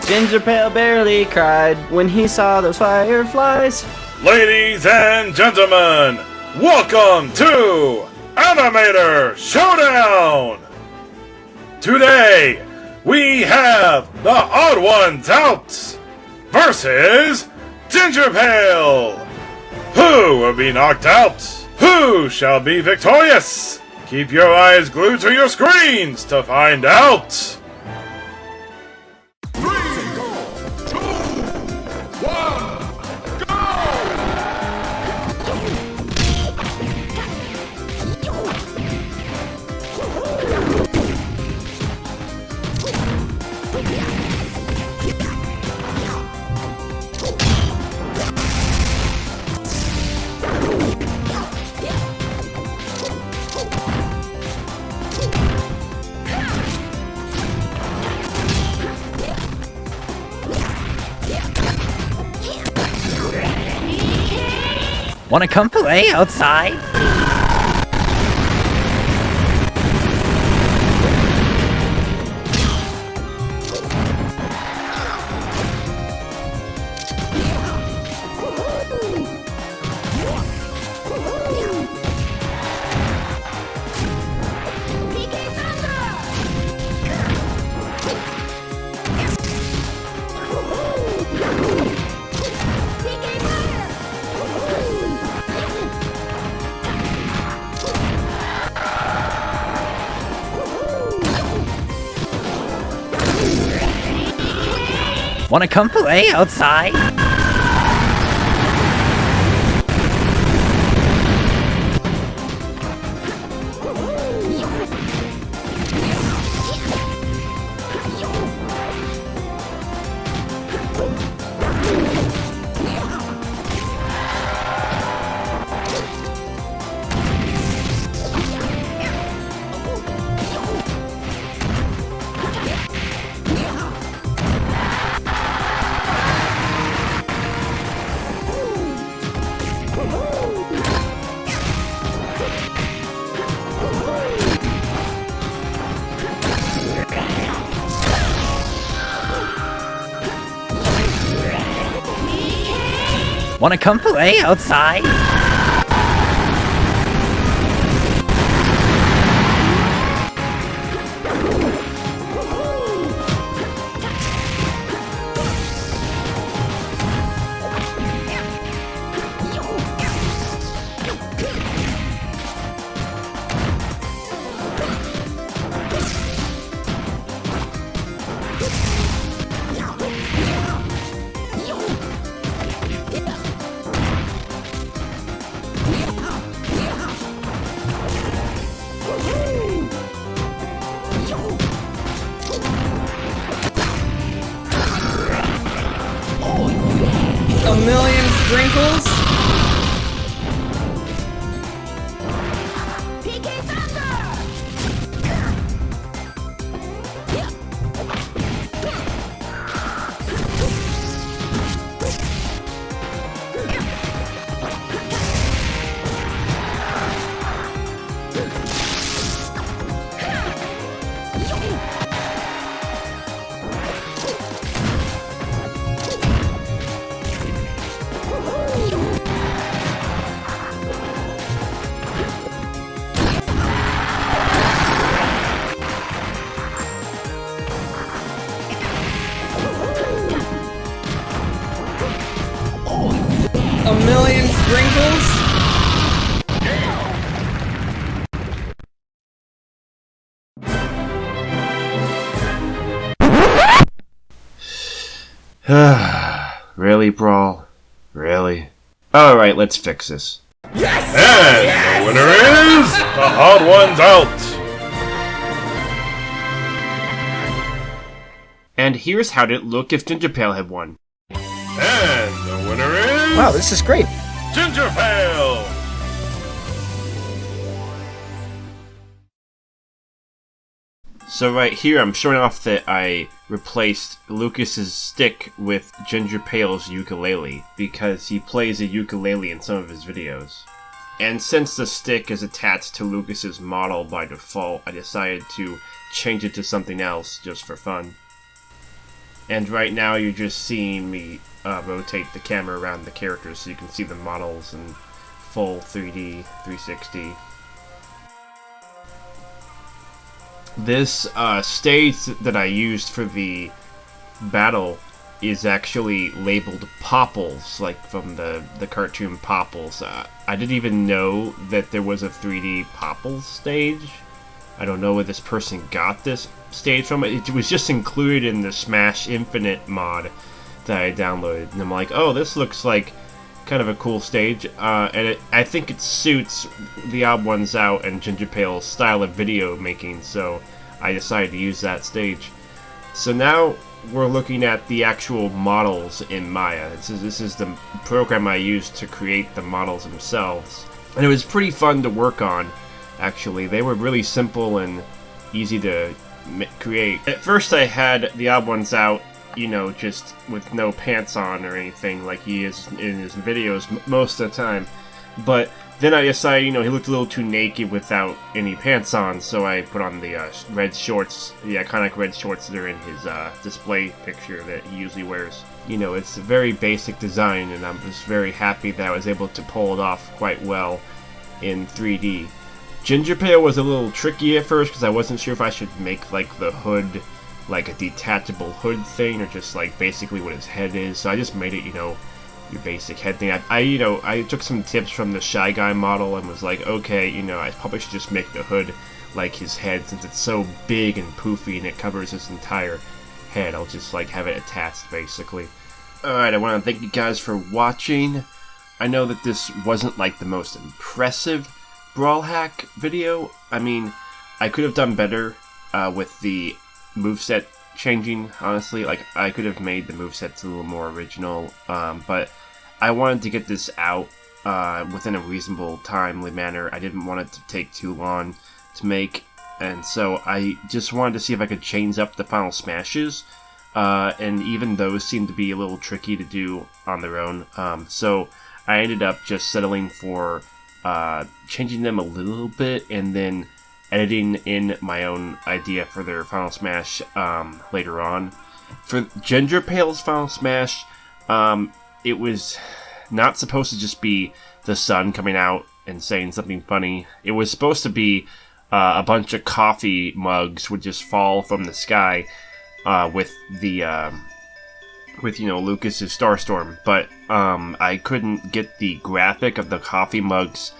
GingerPale barely cried when he saw those fireflies. Ladies and gentlemen, welcome to Animator Showdown! Today, we have the Odd Ones Out versus GingerPale! Who will be knocked out? Who shall be victorious? Keep your eyes glued to your screens to find out! 3, 2, 1, go! Wanna come play outside? Wanna come play outside? Wanna come play outside? A million sprinkles? A million sprinkles? Really, Brawl? Really? Alright, let's fix this. And the winner is the Odd Ones Out! And here's how it'd look if GingerPale had won. And the winner is Wow, this is great. GingerPale! So right here, I'm showing off that I replaced Lucas's stick with GingerPale's ukulele, because he plays a ukulele in some of his videos. And since the stick is attached to Lucas's model by default, I decided to change it to something else just for fun. And right now you're just seeing me rotate the camera around the characters so you can see the models in full 3D 360. This stage that I used for the battle is actually labeled Popples, like from the cartoon Popples. I didn't even know that there was a 3D Popples stage. I don't know where this person got this stage from. It was just included in the Smash Infinite mod that I downloaded. And I'm like, oh, this looks like kind of a cool stage. And I think it suits TheOdd1sOut and GingerPale's style of video making, so I decided to use that stage. So now we're looking at the actual models in Maya. This is the program I used to create the models themselves. And it was pretty fun to work on. Actually, they were really simple and easy to create. At first I had TheOdd1sOut, you know, just with no pants on or anything like he is in his videos most of the time. But then I decided, you know, he looked a little too naked without any pants on, so I put on the red shorts, the iconic red shorts that are in his display picture that he usually wears. You know, it's a very basic design, and I'm just very happy that I was able to pull it off quite well in 3D. GingerPale was a little tricky at first because I wasn't sure if I should make like the hood like a detachable hood thing or just like basically what his head is. So I just made it, you know, your basic head thing. I took some tips from the Shy Guy model and was like, okay, you know, I probably should just make the hood like his head since it's so big and poofy and it covers his entire head. I'll just like have it attached basically. Alright, I want to thank you guys for watching. I know that this wasn't like the most impressive Brawl hack video. I mean, I could have done better with the moveset changing, honestly. Like, I could have made the movesets a little more original, but I wanted to get this out within a reasonable, timely manner. I didn't want it to take too long to make, and so I just wanted to see if I could change up the final smashes, and even those seemed to be a little tricky to do on their own, so I ended up just settling for changing them a little bit and then editing in my own idea for their final smash later on. For GingerPale's final smash, it was not supposed to just be the sun coming out and saying something funny. It was supposed to be a bunch of coffee mugs would just fall from the sky with the with, you know, Lucas's Starstorm, but I couldn't get the graphic of the coffee mugs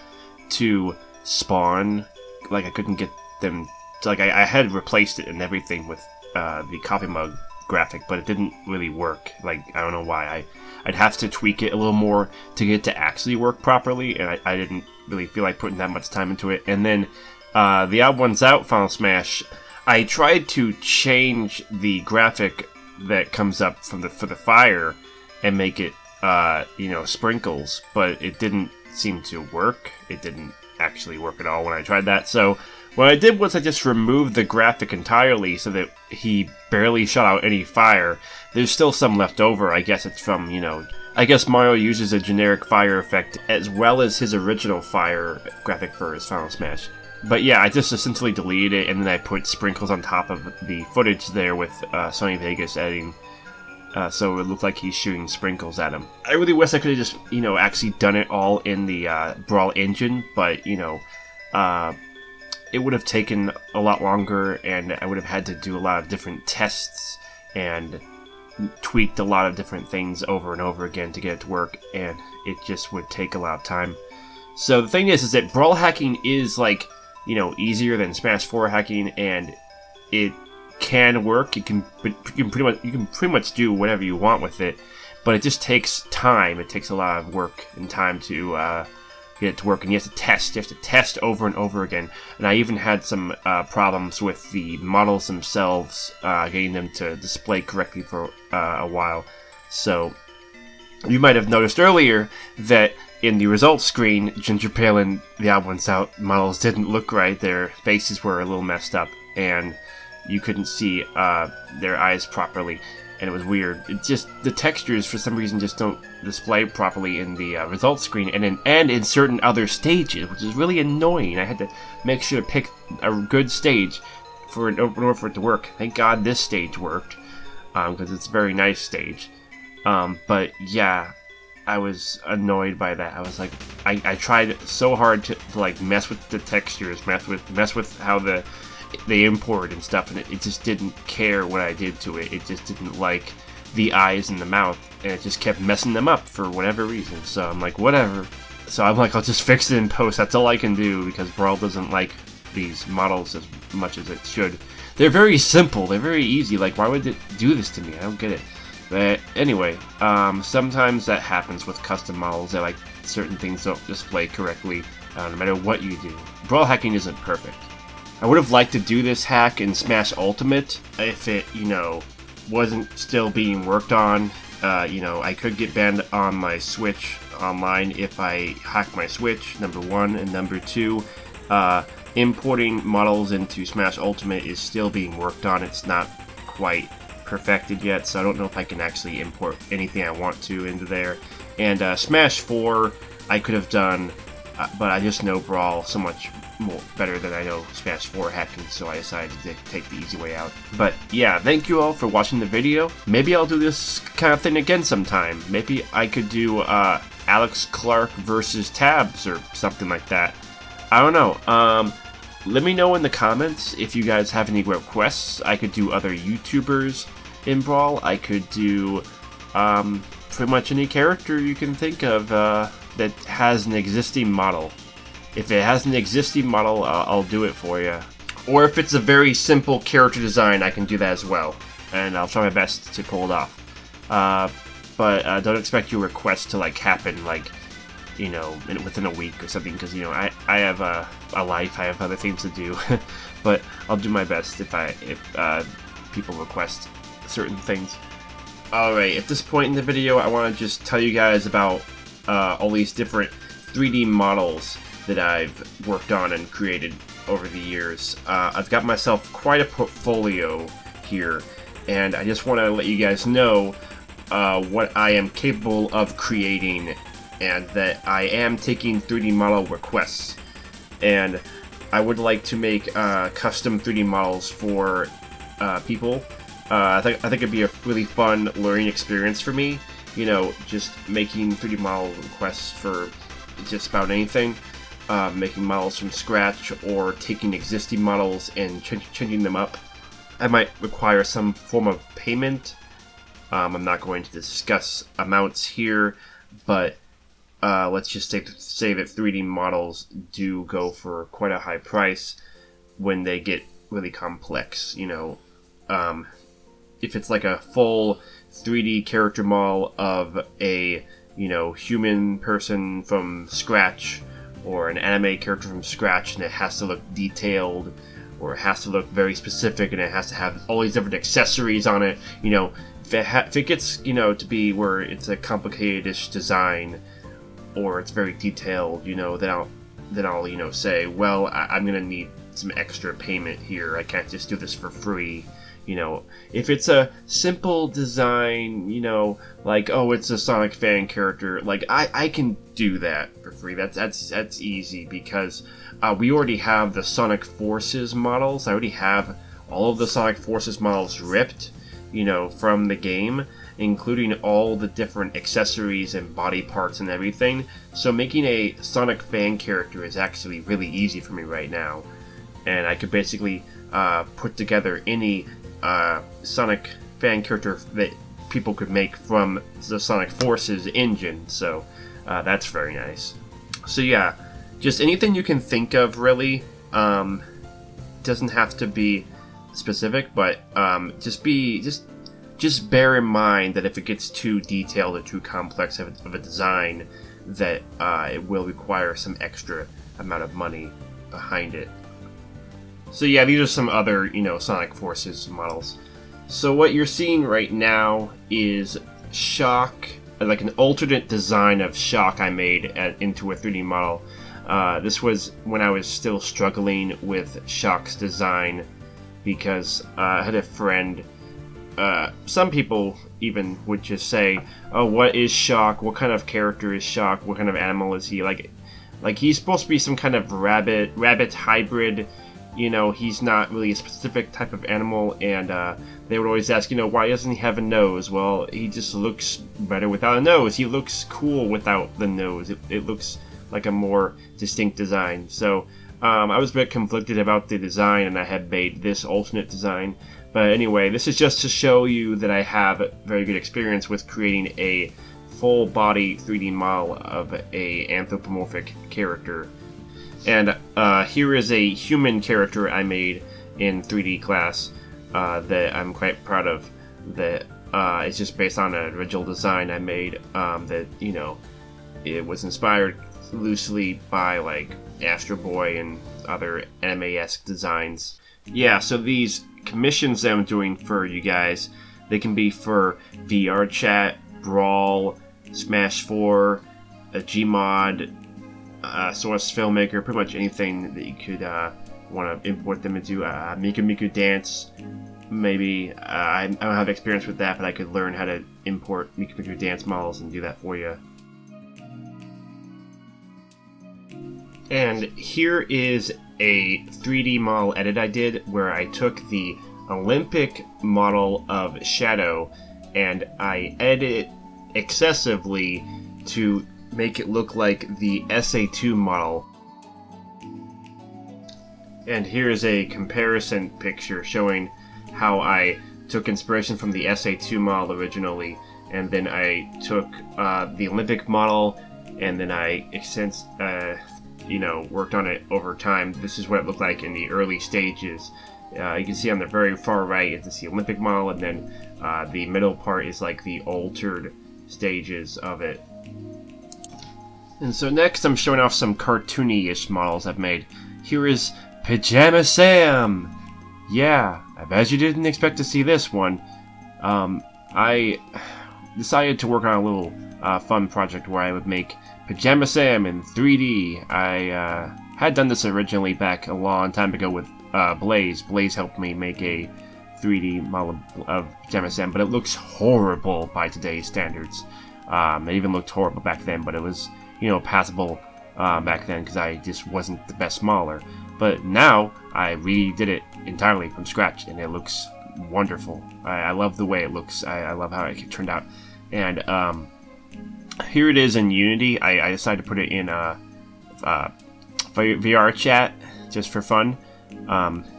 to spawn. Like, I couldn't get them to, like, I had replaced it and everything with the coffee mug graphic, but it didn't really work. Like, I don't know why. I'd have to tweak it a little more to get it to actually work properly, and I didn't really feel like putting that much time into it. And then TheOdd1sOut Final Smash, I tried to change the graphic that comes up from for the fire and make it you know, sprinkles, but it didn't seem to work. It didn't actually work at all when I tried that. So what I did was I just removed the graphic entirely so that he barely shot out any fire. There's still some left over. I guess it's from, you know, I guess Mario uses a generic fire effect as well as his original fire graphic for his Final Smash. But yeah, I just essentially deleted it, and then I put sprinkles on top of the footage there with Sony Vegas editing, so it looked like he's shooting sprinkles at him. I really wish I could have just, you know, actually done it all in the BRAWL engine, but, you know, it would have taken a lot longer, and I would have had to do a lot of different tests and tweaked a lot of different things over and over again to get it to work, and it just would take a lot of time. So the thing is that BRAWL hacking is, like, you know, easier than Smash 4 hacking, and it can work. You can pretty much do whatever you want with it, but it just takes time. It takes a lot of work and time to get it to work, and you have to test. You have to test over and over again. And I even had some problems with the models themselves, getting them to display correctly for a while. So you might have noticed earlier that in the results screen, GingerPale and TheOdd1sOut models didn't look right. Their faces were a little messed up, and you couldn't see their eyes properly, and it was weird. It just, the textures for some reason just don't display properly in the results screen, and in certain other stages, which is really annoying. I had to make sure to pick a good stage in order for it to work. Thank God this stage worked. because it's a very nice stage. But yeah, I was annoyed by that. I was like, I tried so hard to like mess with the textures, mess with how they import and stuff, and it just didn't care what I did to it. It just didn't like the eyes and the mouth, and it just kept messing them up for whatever reason. So I'm like, whatever. So I'm like, I'll just fix it in post. That's all I can do, because BRAWL doesn't like these models as much as it should. They're very simple. They're very easy. Like, why would it do this to me? I don't get it. But anyway, sometimes that happens with custom models. That like certain things don't display correctly, no matter what you do. BRAWL hacking isn't perfect. I would have liked to do this hack in Smash Ultimate if it, wasn't still being worked on. I could get banned on my Switch online if I hack my Switch, number one, and number two, importing models into Smash Ultimate is still being worked on. It's not quite perfected yet, so I don't know if I can actually import anything I want to into there. And Smash 4 I could have done, but I just know BRAWL so much more better than I know Smash 4 hacking, so I decided to take the easy way out. But yeah, thank you all for watching the video. Maybe I'll do this kind of thing again sometime. Maybe I could do Alex Clark versus Tabs or something like that. I don't know. Let me know in the comments if you guys have any requests. I could do other YouTubers in BRAWL. I could do pretty much any character you can think of that has an existing model. If it has an existing model, I'll do it for you. Or if it's a very simple character design, I can do that as well. And I'll try my best to pull it off. But don't expect your request to happen within a week or something, because I have a life, I have other things to do. But I'll do my best if people request certain things. Alright, at this point in the video, I want to just tell you guys about all these different 3D models that I've worked on and created over the years. I've got myself quite a portfolio here, and I just want to let you guys know what I am capable of creating, and that I am taking 3D model requests. And I would like to make custom 3D models for people. I think it'd be a really fun learning experience for me. Just making 3D model requests for just about anything. Making models from scratch, or taking existing models and changing them up. I might require some form of payment. I'm not going to discuss amounts here, but let's just say that 3D models do go for quite a high price when they get really complex. If it's like a full 3D character model of a human person from scratch, or an anime character from scratch, and it has to look detailed, or it has to look very specific, and it has to have all these different accessories on it. If it gets to be where it's a complicated-ish design, or it's very detailed, then I'll say, well, I'm gonna need some extra payment here. I can't just do this for free. If it's a simple design, like, oh, it's a Sonic fan character, I can do that for free. That's easy, because we already have the Sonic Forces models. I already have all of the Sonic Forces models ripped, from the game, including all the different accessories and body parts and everything. So making a Sonic fan character is actually really easy for me right now. And I could basically put together any Sonic fan character that people could make from the Sonic Forces engine, so that's very nice. So yeah, just anything you can think of, really. Doesn't have to be specific, but just bear in mind that if it gets too detailed or too complex of a design, that it will require some extra amount of money behind it. So yeah, these are some other, Sonic Forces models. So what you're seeing right now is Shock, like an alternate design of Shock I made into a 3D model. This was when I was still struggling with Shock's design, because I had a friend, some people even would just say, oh, what is Shock? What kind of character is Shock? What kind of animal is he? Like he's supposed to be some kind of rabbit hybrid, you know, he's not really a specific type of animal, and they would always ask, you know, why doesn't he have a nose? Well, he just looks better without a nose. He looks cool without the nose. It looks like a more distinct design. So I was a bit conflicted about the design, and I had made this alternate design. But anyway, this is just to show you that I have very good experience with creating a full body 3D model of a anthropomorphic character. And here is a human character I made in 3D class that I'm quite proud of. That it's just based on an original design I made that, you know, it was inspired loosely by like Astro Boy and other anime-esque designs. Yeah, so these commissions that I'm doing for you guys, they can be for VR chat, BRAWL, Smash 4, a Gmod, Source Filmmaker, pretty much anything that you could want to import them into. Miku Miku Dance, maybe. I don't have experience with that, but I could learn how to import Miku Miku Dance models and do that for you. And here is a 3D model edit I did where I took the Olympic model of Shadow and I edited it excessively to make it look like the SA2 model. And here's a comparison picture showing how I took inspiration from the SA2 model originally, and then I took the Olympic model, and then I worked on it over time. This is what it looked like in the early stages. You can see on the very far right it's the Olympic model, and then the middle part is like the altered stages of it. And so next I'm showing off some cartoony-ish models I've made. Here is Pajama Sam! Yeah, I bet you didn't expect to see this one. I decided to work on a little fun project where I would make Pajama Sam in 3D. I had done this originally back a long time ago with Blaze. Blaze helped me make a 3D model of Pajama Sam, but it looks horrible by today's standards. It even looked horrible back then, but it was, you know, passable back then because I just wasn't the best modeler. But now I redid it entirely from scratch, and it looks wonderful. I love the way it looks. I love how it turned out. And here it is in Unity. I decided to put it in VR chat just for fun.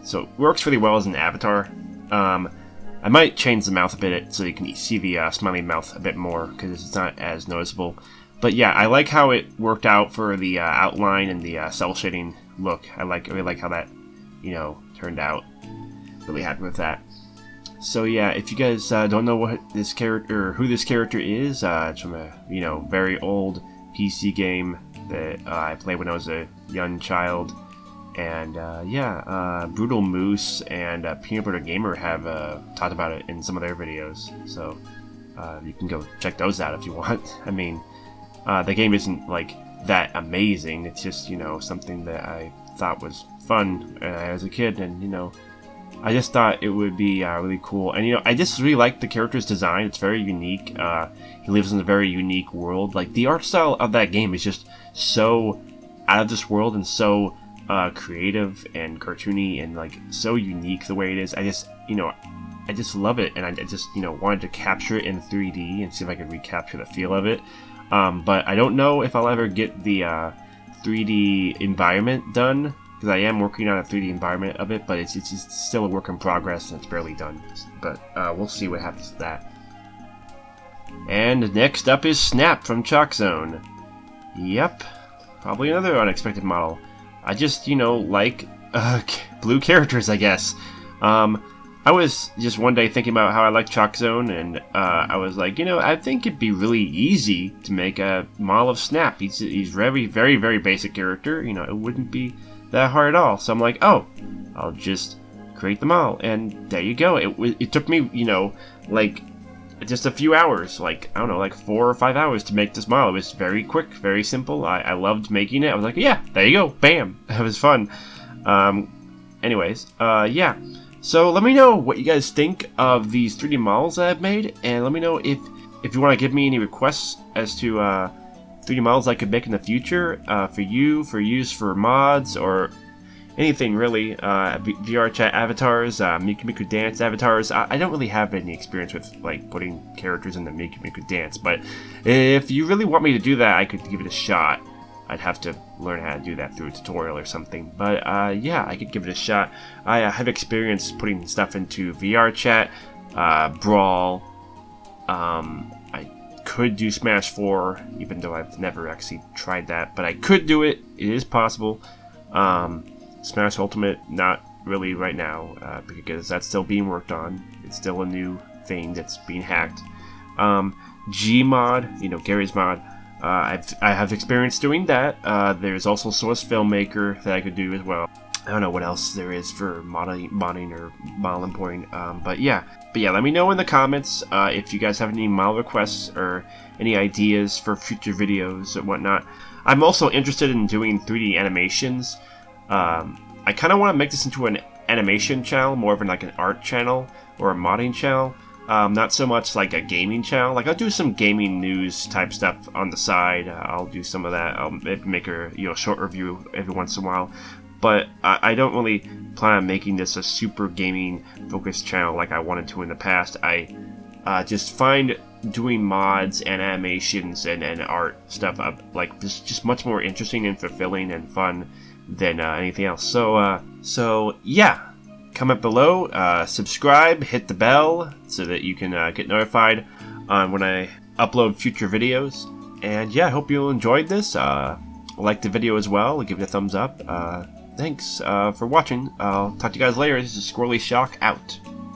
So it works really well as an avatar. I might change the mouth a bit so you can see the smiley mouth a bit more because it's not as noticeable. But yeah, I like how it worked out for the outline and the cell shading look. I really like how that, you know, turned out. Really happy with that. So yeah, if you guys don't know what this character, or who this character is, it's from a, you know, very old PC game that I played when I was a young child. And Brutal Moose and Peanut Butter Gamer have talked about it in some of their videos. So you can go check those out if you want. I mean, the game isn't like that amazing. It's just, you know, something that I thought was fun as a kid, and you know, I just thought it would be really cool. And you know, I just really like the character's design. It's very unique. He lives in a very unique world. Like the art style of that game is just so out of this world and so creative and cartoony and like so unique the way it is. I just love it, and I just, you know, wanted to capture it in 3D and see if I could recapture the feel of it. But I don't know if I'll ever get the 3D environment done, because I am working on a 3D environment of it, but it's just still a work in progress and it's barely done. But we'll see what happens to that. And next up is Snap from Chalk Zone. Yep, probably another unexpected model. I just, you know, like blue characters, I guess. I was just one day thinking about how I like Chalk Zone, and I was like, you know, I think it'd be really easy to make a model of Snap. He's very, very, very basic character. You know, it wouldn't be that hard at all. So I'm like, oh, I'll just create the model, and there you go. It took me, you know, like just a few hours, like, I don't know, like 4 or 5 hours to make this model. It was very quick, very simple. I loved making it. I was like, yeah, there you go, bam. It was fun. Yeah. So let me know what you guys think of these 3D models that I've made, and let me know if you want to give me any requests as to 3D models I could make in the future for use for mods, or anything really. VR chat avatars, Miku Miku Dance avatars. I don't really have any experience with like putting characters in the Miku Miku Dance, but if you really want me to do that, I could give it a shot. I'd have to learn how to do that through a tutorial or something, but yeah, I could give it a shot. I have experience putting stuff into VR chat, BRAWL. I could do Smash 4, even though I've never actually tried that, but I could do it. It is possible. Smash Ultimate, not really right now, because that's still being worked on. It's still a new thing that's being hacked. Gmod, you know, Gary's mod, I have experience doing that. There's also Source Filmmaker that I could do as well. I don't know what else there is for modding or model importing, but yeah, let me know in the comments if you guys have any model requests or any ideas for future videos or whatnot. I'm also interested in doing 3D animations. I kind of want to make this into an animation channel, more of like an art channel or a modding channel. Not so much like a gaming channel. Like I'll do some gaming news type stuff on the side. I'll do some of that. I'll make a short review every once in a while. But I don't really plan on making this a super gaming focused channel like I wanted to in the past. I just find doing mods and animations and art stuff like just much more interesting and fulfilling and fun than anything else. So yeah, comment below, subscribe, hit the bell so that you can get notified on when I upload future videos. And yeah, I hope you enjoyed this. Like the video as well, give it a thumbs up. Thanks for watching. I'll talk to you guys later. This is Squirrely Shock out.